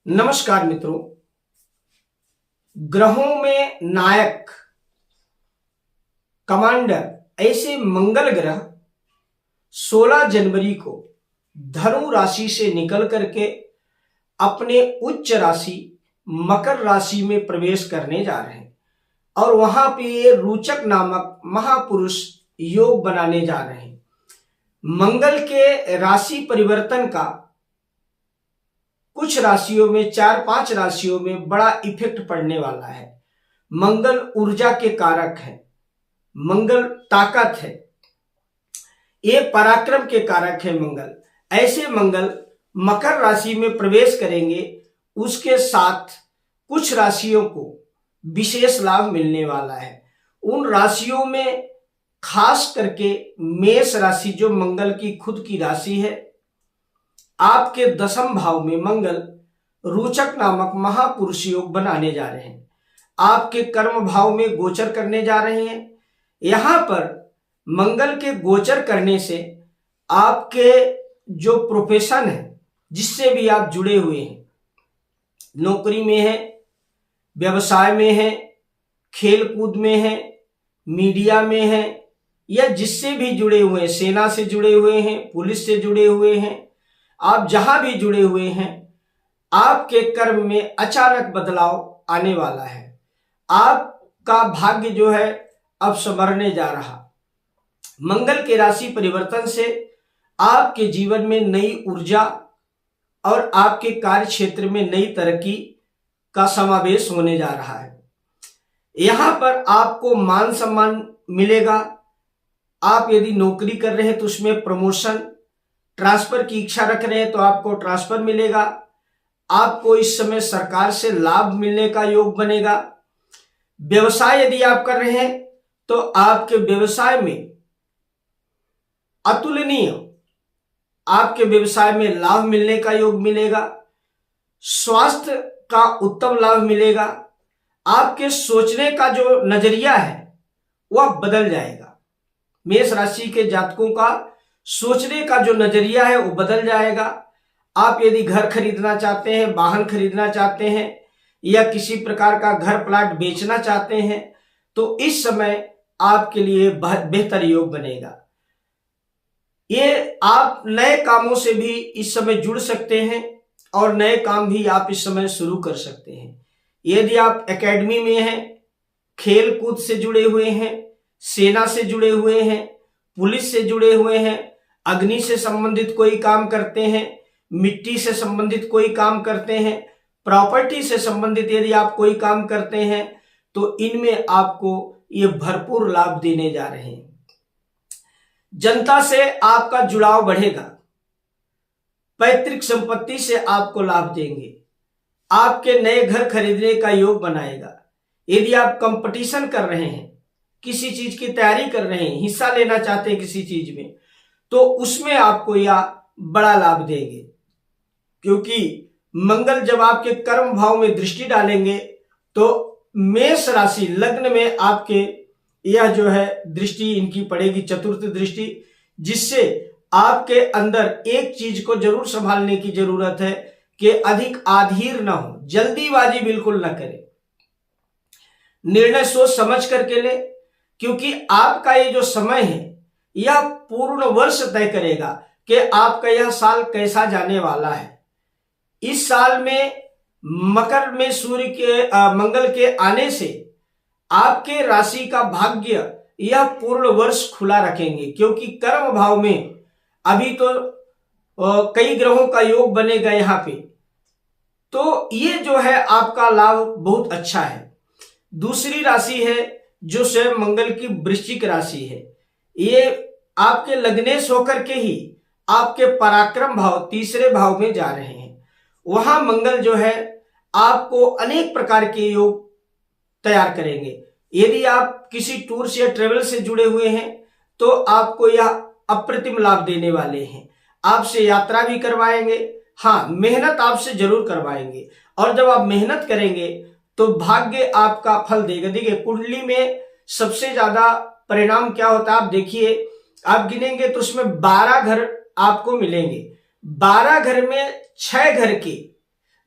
नमस्कार मित्रों। ग्रहों में नायक कमांडर ऐसे मंगल ग्रह 16 जनवरी को धनु राशि से निकल करके अपने उच्च राशि मकर राशि में प्रवेश करने जा रहे हैं और वहां पे ये रोचक नामक महापुरुष योग बनाने जा रहे हैं। मंगल के राशि परिवर्तन का कुछ राशियों में 4-5 राशियों में बड़ा इफेक्ट पड़ने वाला है। मंगल ऊर्जा के कारक है, मंगल ताकत है, ये पराक्रम के कारक है मंगल। ऐसे मंगल मकर राशि में प्रवेश करेंगे, उसके साथ कुछ राशियों को विशेष लाभ मिलने वाला है। उन राशियों में खास करके मेष राशि जो मंगल की खुद की राशि है, आपके दशम भाव में मंगल रोचक नामक महापुरुष योग बनाने जा रहे हैं। आपके कर्म भाव में गोचर करने जा रहे हैं। यहां पर मंगल के गोचर करने से आपके जो प्रोफेशन है, जिससे भी आप जुड़े हुए हैं, नौकरी में है, व्यवसाय में है, खेल कूद में है, मीडिया में है, या जिससे भी जुड़े हुए हैं, सेना से जुड़े हुए हैं, पुलिस से जुड़े हुए हैं, आप जहां भी जुड़े हुए हैं, आपके कर्म में अचानक बदलाव आने वाला है। आपका भाग्य जो है अब संवरने जा रहा। मंगल के राशि परिवर्तन से आपके जीवन में नई ऊर्जा और आपके कार्य क्षेत्र में नई तरक्की का समावेश होने जा रहा है। यहां पर आपको मान सम्मान मिलेगा। आप यदि नौकरी कर रहे हैं तो उसमें प्रमोशन, ट्रांसफर की इच्छा रख रहे हैं तो आपको ट्रांसफर मिलेगा। आपको इस समय सरकार से लाभ मिलने का योग बनेगा। व्यवसाय यदि आप कर रहे हैं तो आपके व्यवसाय में अतुलनीय, आपके व्यवसाय में लाभ मिलने का योग मिलेगा। स्वास्थ्य का उत्तम लाभ मिलेगा। आपके सोचने का जो नजरिया है वह बदल जाएगा। मेष राशि के जातकों का सोचने का जो नजरिया है वो बदल जाएगा। आप यदि घर खरीदना चाहते हैं, वाहन खरीदना चाहते हैं, या किसी प्रकार का घर प्लाट बेचना चाहते हैं तो इस समय आपके लिए बेहतर योग बनेगा। ये आप नए कामों से भी इस समय जुड़ सकते हैं और नए काम भी आप इस समय शुरू कर सकते हैं। यदि आप एकेडमी में हैं, खेल कूद से जुड़े हुए हैं, सेना से जुड़े हुए हैं, पुलिस से जुड़े हुए हैं, अग्नि से संबंधित कोई काम करते हैं, मिट्टी से संबंधित कोई काम करते हैं, प्रॉपर्टी से संबंधित यदि आप कोई काम करते हैं तो इनमें आपको ये भरपूर लाभ देने जा रहे हैं। जनता से आपका जुड़ाव बढ़ेगा। पैतृक संपत्ति से आपको लाभ देंगे। आपके नए घर खरीदने का योग बनाएगा। यदि आप कंपटीशन कर रहे हैं, किसी चीज की तैयारी कर रहे हैं, हिस्सा लेना चाहते हैं किसी चीज में, तो उसमें आपको यह बड़ा लाभ देंगे। क्योंकि मंगल जब आपके कर्म भाव में दृष्टि डालेंगे तो मेष राशि लग्न में आपके यह जो है दृष्टि इनकी पड़ेगी, चतुर्थ दृष्टि, जिससे आपके अंदर एक चीज को जरूर संभालने की जरूरत है कि अधिक आधीर ना हो, जल्दीबाजी बिल्कुल ना करें, निर्णय सोच समझ करके ले। क्योंकि आपका ये जो समय है यह पूर्ण वर्ष तय करेगा कि आपका यह साल कैसा जाने वाला है। इस साल में मकर में सूर्य के मंगल के आने से आपके राशि का भाग्य यह पूर्ण वर्ष खुला रखेंगे। क्योंकि कर्म भाव में अभी तो कई ग्रहों का योग बनेगा यहां पे, तो ये जो है आपका लाभ बहुत अच्छा है। दूसरी राशि है जो स्वयं मंगल की वृश्चिक राशि है। ये आपके लग्नेश होकर के ही आपके पराक्रम भाव तीसरे भाव में जा रहे हैं। वहां मंगल जो है आपको अनेक प्रकार के योग तैयार करेंगे। यदि आप किसी टूर या ट्रेवल से जुड़े हुए हैं तो आपको यह अप्रतिम लाभ देने वाले हैं। आपसे यात्रा भी करवाएंगे, हाँ मेहनत आपसे जरूर करवाएंगे, और जब आप मेहनत करेंगे तो भाग्य आपका फल देगा। देखिए कुंडली में सबसे ज्यादा परिणाम क्या होता है, आप देखिए, आप गिनेंगे तो उसमें 12 घर आपको मिलेंगे। 12 घर में 6 घर के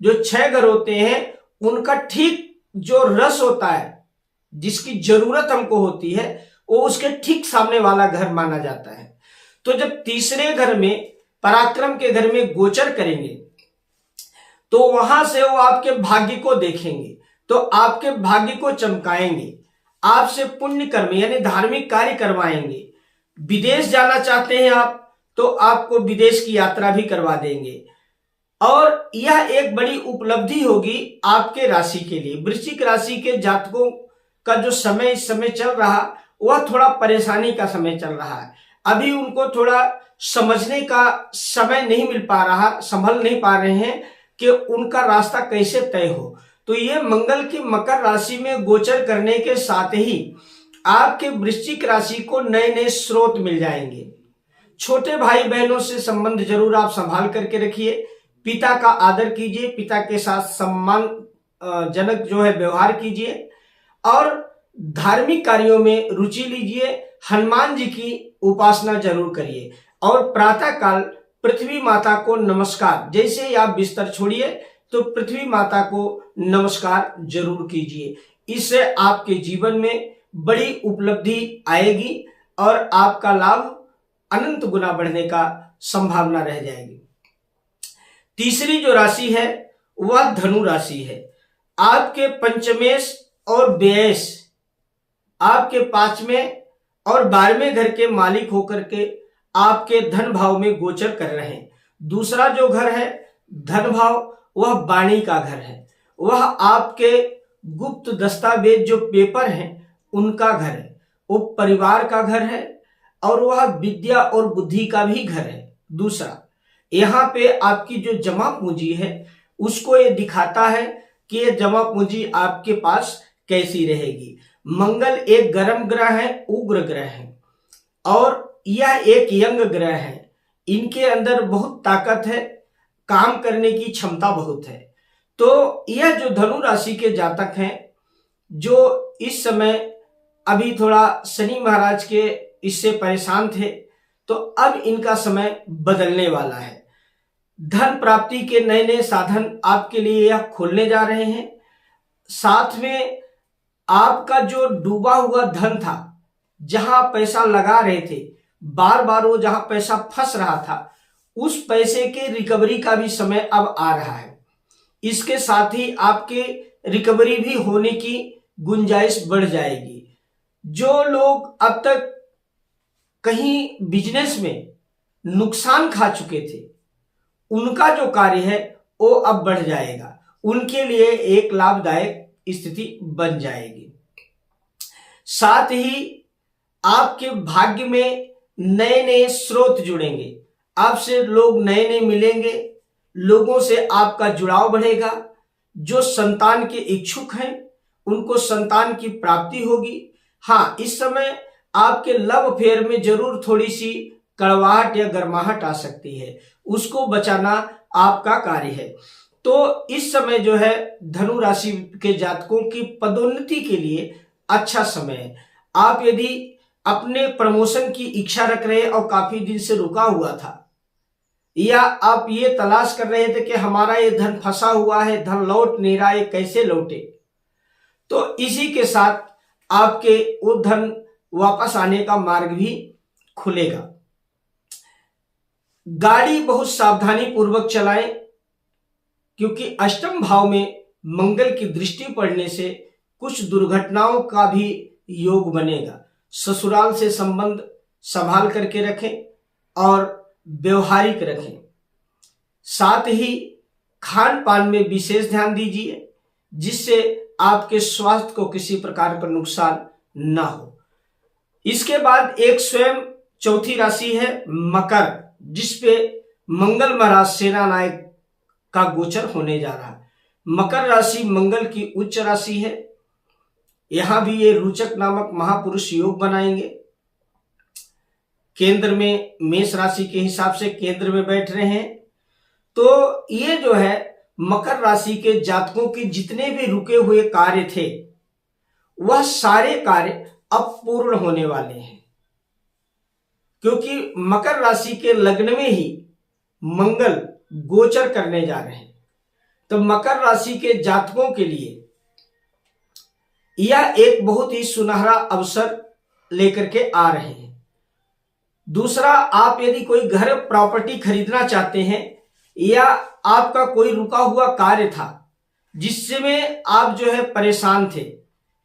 जो 6 घर होते हैं उनका ठीक जो रस होता है, जिसकी जरूरत हमको होती है, वो उसके ठीक सामने वाला घर माना जाता है। तो जब तीसरे घर में, पराक्रम के घर में गोचर करेंगे तो वहां से वो आपके भाग्य को देखेंगे, तो आपके भाग्य को चमकाएंगे, आपसे पुण्य कर्म यानी धार्मिक कार्य करवाएंगे। विदेश जाना चाहते हैं आप, तो आपको विदेश की यात्रा भी करवा देंगे। और यह एक बड़ी उपलब्धि होगी आपके राशि के लिए। वृश्चिक राशि के जातकों का जो समय इस समय चल रहा, वह थोड़ा परेशानी का समय चल रहा है। अभी उनको थोड़ा समझने का समय नहीं मिल पा रहा, संभल नहीं पा रहे हैं कि उनका रास्ता कैसे तय हो। तो ये मंगल की मकर राशि में गोचर करने के साथ ही आपके वृश्चिक राशि को नए नए स्रोत मिल जाएंगे। छोटे भाई बहनों से संबंध जरूर आप संभाल करके रखिए। पिता का आदर कीजिए, पिता के साथ सम्मान जनक जो है व्यवहार कीजिए, और धार्मिक कार्यों में रुचि लीजिए। हनुमान जी की उपासना जरूर करिए, और प्रातः काल पृथ्वी माता को नमस्कार, जैसे ही आप बिस्तर छोड़िए तो पृथ्वी माता को नमस्कार जरूर कीजिए। इससे आपके जीवन में बड़ी उपलब्धि आएगी और आपका लाभ अनंत गुना बढ़ने का संभावना रह जाएगी। तीसरी जो राशि है वह धनु राशि है। आपके पंचमेश और व्ययेश आपके 5वें और 12वें घर के मालिक होकर के आपके धन भाव में गोचर कर रहे हैं। दूसरा जो घर है धन भाव, वह वाणी का घर है, वह आपके गुप्त दस्तावेज जो पेपर हैं उनका घर है, वो परिवार का घर है, और वह विद्या और बुद्धि का भी घर है। दूसरा, यहाँ पे आपकी जो जमा पूंजी है उसको ये दिखाता है कि ये जमा पूंजी आपके पास कैसी रहेगी। मंगल एक गर्म ग्रह है, उग्र ग्रह है, और यह एक यंग ग्रह है। इनके अंदर बहुत ताकत है, काम करने की क्षमता बहुत है। तो यह जो धनु राशि के जातक हैं, जो इस समय अभी थोड़ा शनि महाराज के इससे परेशान थे, तो अब इनका समय बदलने वाला है। धन प्राप्ति के नए नए साधन आपके लिए यह खोलने जा रहे हैं। साथ में आपका जो डूबा हुआ धन था, जहां पैसा लगा रहे थे, बार बार वो जहां पैसा फंस रहा था, उस पैसे के रिकवरी का भी समय अब आ रहा है। इसके साथ ही आपके रिकवरी भी होने की गुंजाइश बढ़ जाएगी। जो लोग अब तक कहीं बिजनेस में नुकसान खा चुके थे, उनका जो कार्य है वो अब बढ़ जाएगा, उनके लिए एक लाभदायक स्थिति बन जाएगी। साथ ही आपके भाग्य में नए नए स्रोत जुड़ेंगे, आपसे लोग नए नए मिलेंगे, लोगों से आपका जुड़ाव बढ़ेगा। जो संतान के इच्छुक हैं उनको संतान की प्राप्ति होगी। हाँ, इस समय आपके लव अफेयर में जरूर थोड़ी सी कड़वाहट या गर्माहट आ सकती है, उसको बचाना आपका कार्य है। तो इस समय जो है धनु राशि के जातकों की पदोन्नति के लिए अच्छा समय है। आप यदि अपने प्रमोशन की इच्छा रख रहे हैं और काफी दिन से रुका हुआ था, या आप ये तलाश कर रहे थे कि हमारा ये धन फंसा हुआ है, धन लौट नहीं रहा है, कैसे लौटे, तो इसी के साथ आपके वो धन वापस आने का मार्ग भी खुलेगा। गाड़ी बहुत सावधानी पूर्वक चलाएं, क्योंकि अष्टम भाव में मंगल की दृष्टि पड़ने से कुछ दुर्घटनाओं का भी योग बनेगा। ससुराल से संबंध संभाल करके रखें और व्यवहारिक रखें। साथ ही खान पान में विशेष ध्यान दीजिए, जिससे आपके स्वास्थ्य को किसी प्रकार का नुकसान ना हो। इसके बाद एक स्वयं चौथी राशि है मकर, जिसपे मंगल महाराज सेना नायक का गोचर होने जा रहा है। मकर राशि मंगल की उच्च राशि है। यहां भी ये रोचक नामक महापुरुष योग बनाएंगे। केंद्र में मेष राशि के हिसाब से केंद्र में बैठ रहे हैं। तो ये जो है मकर राशि के जातकों के जितने भी रुके हुए कार्य थे, वह सारे कार्य अब पूर्ण होने वाले हैं, क्योंकि मकर राशि के लग्न में ही मंगल गोचर करने जा रहे हैं। तो मकर राशि के जातकों के लिए यह एक बहुत ही सुनहरा अवसर लेकर के आ रहे हैं। दूसरा, आप यदि कोई घर प्रॉपर्टी खरीदना चाहते हैं या आपका कोई रुका हुआ कार्य था जिससे में आप जो है परेशान थे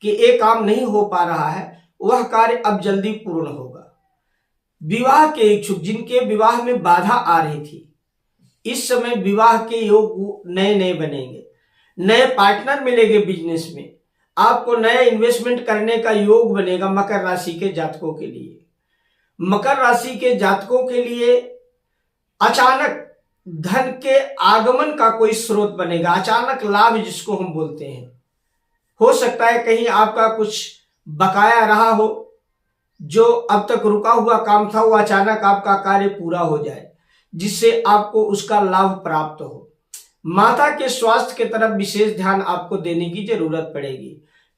कि एक काम नहीं हो पा रहा है, वह कार्य अब जल्दी पूर्ण होगा। विवाह के इच्छुक जिनके विवाह में बाधा आ रही थी, इस समय विवाह के योग नए नए बनेंगे, नए पार्टनर मिलेंगे बिजनेस में, आपको नया इन्वेस्टमेंट करने का योग बनेगा मकर राशि के जातकों के लिए। मकर राशि के जातकों के लिए अचानक धन के आगमन का कोई स्रोत बनेगा, अचानक लाभ जिसको हम बोलते हैं। हो सकता है कहीं आपका कुछ बकाया रहा हो, जो अब तक रुका हुआ काम था, वो अचानक आपका कार्य पूरा हो जाए जिससे आपको उसका लाभ प्राप्त हो। माता के स्वास्थ्य की तरफ विशेष ध्यान आपको देने की जरूरत पड़ेगी,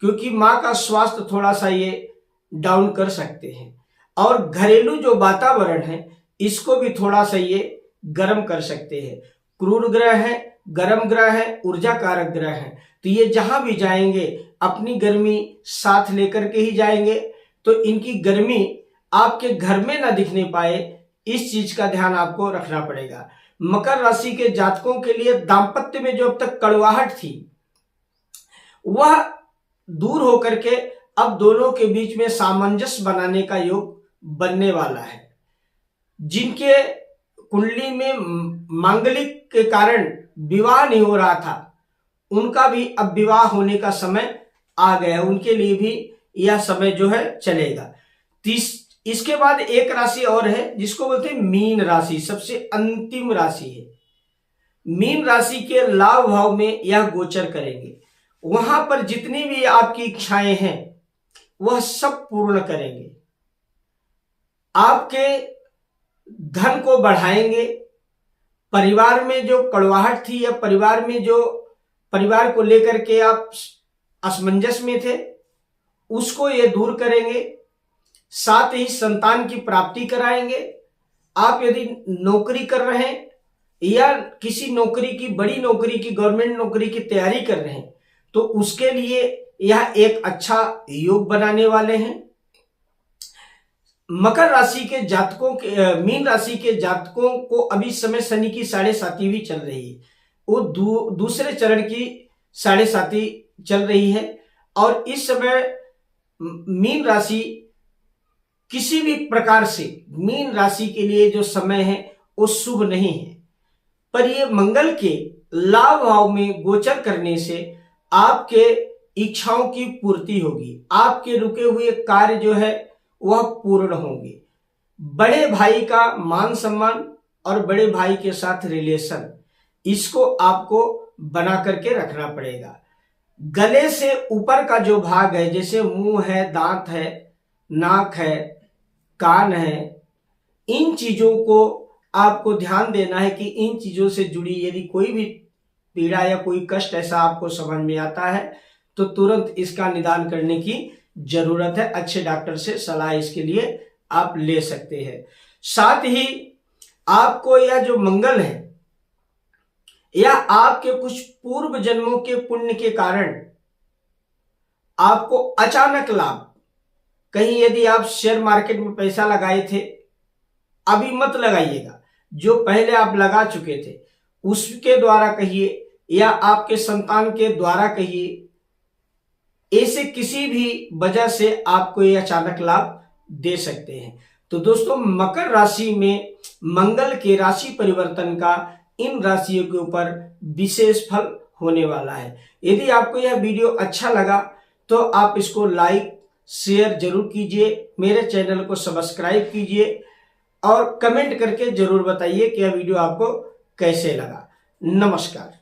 क्योंकि माँ का स्वास्थ्य थोड़ा सा ये डाउन कर सकते हैं। और घरेलू जो वातावरण है इसको भी थोड़ा सा ये गर्म कर सकते हैं। क्रूर ग्रह है, गर्म ग्रह है, ऊर्जा कारक ग्रह है, तो ये जहां भी जाएंगे अपनी गर्मी साथ लेकर के ही जाएंगे, तो इनकी गर्मी आपके घर में ना दिखने पाए, इस चीज का ध्यान आपको रखना पड़ेगा। मकर राशि के जातकों के लिए दांपत्य में जो अब तक कड़वाहट थी वह दूर होकर के अब दोनों के बीच में सामंजस्य बनाने का योग बनने वाला है। जिनके कुंडली में मांगलिक के कारण विवाह नहीं हो रहा था, उनका भी अब विवाह होने का समय आ गया, उनके लिए भी यह समय जो है चलेगा। इसके बाद एक राशि और है जिसको बोलते हैं मीन राशि, सबसे अंतिम राशि है। मीन राशि के लाभ भाव में यह गोचर करेंगे, वहां पर जितनी भी आपकी इच्छाएं हैं वह सब पूर्ण करेंगे, आपके धन को बढ़ाएंगे। परिवार में जो कड़वाहट थी या परिवार में जो परिवार को लेकर के आप असमंजस में थे उसको ये दूर करेंगे। साथ ही संतान की प्राप्ति कराएंगे। आप यदि नौकरी कर रहे हैं या किसी नौकरी की, बड़ी नौकरी की, गवर्नमेंट नौकरी की तैयारी कर रहे हैं, तो उसके लिए यह एक अच्छा योग बनाने वाले हैं। मकर राशि के जातकों के, मीन राशि के जातकों को अभी समय शनि की 7.5वीं चल रही है, वो दूसरे चरण की 7.5 चल रही है। और इस समय मीन राशि किसी भी प्रकार से, मीन राशि के लिए जो समय है वो शुभ नहीं है, पर ये मंगल के लाभ भाव में गोचर करने से आपके इच्छाओं की पूर्ति होगी, आपके रुके हुए कार्य जो है वह पूर्ण होंगे। बड़े भाई का मान सम्मान और बड़े भाई के साथ रिलेशन, इसको आपको बना करके रखना पड़ेगा। गले से ऊपर का जो भाग है, जैसे मुंह है, दांत है, नाक है, कान है, इन चीजों को आपको ध्यान देना है कि इन चीजों से जुड़ी यदि कोई भी पीड़ा या कोई कष्ट ऐसा आपको समझ में आता है तो तुरंत इसका निदान करने की जरूरत है। अच्छे डॉक्टर से सलाह इसके लिए आप ले सकते हैं। साथ ही आपको यह जो मंगल है, यह आपके कुछ पूर्व जन्मों के पुण्य के कारण आपको अचानक लाभ, कहीं यदि आप शेयर मार्केट में पैसा लगाए थे, अभी मत लगाइएगा, जो पहले आप लगा चुके थे उसके द्वारा कहिए या आपके संतान के द्वारा कहिए, ऐसे किसी भी वजह से आपको ये अचानक लाभ दे सकते हैं। तो दोस्तों, मकर राशि में मंगल के राशि परिवर्तन का इन राशियों के ऊपर विशेष फल होने वाला है। यदि आपको यह वीडियो अच्छा लगा तो आप इसको लाइक शेयर जरूर कीजिए, मेरे चैनल को सब्सक्राइब कीजिए और कमेंट करके जरूर बताइए कि यह वीडियो आपको कैसे लगा। नमस्कार।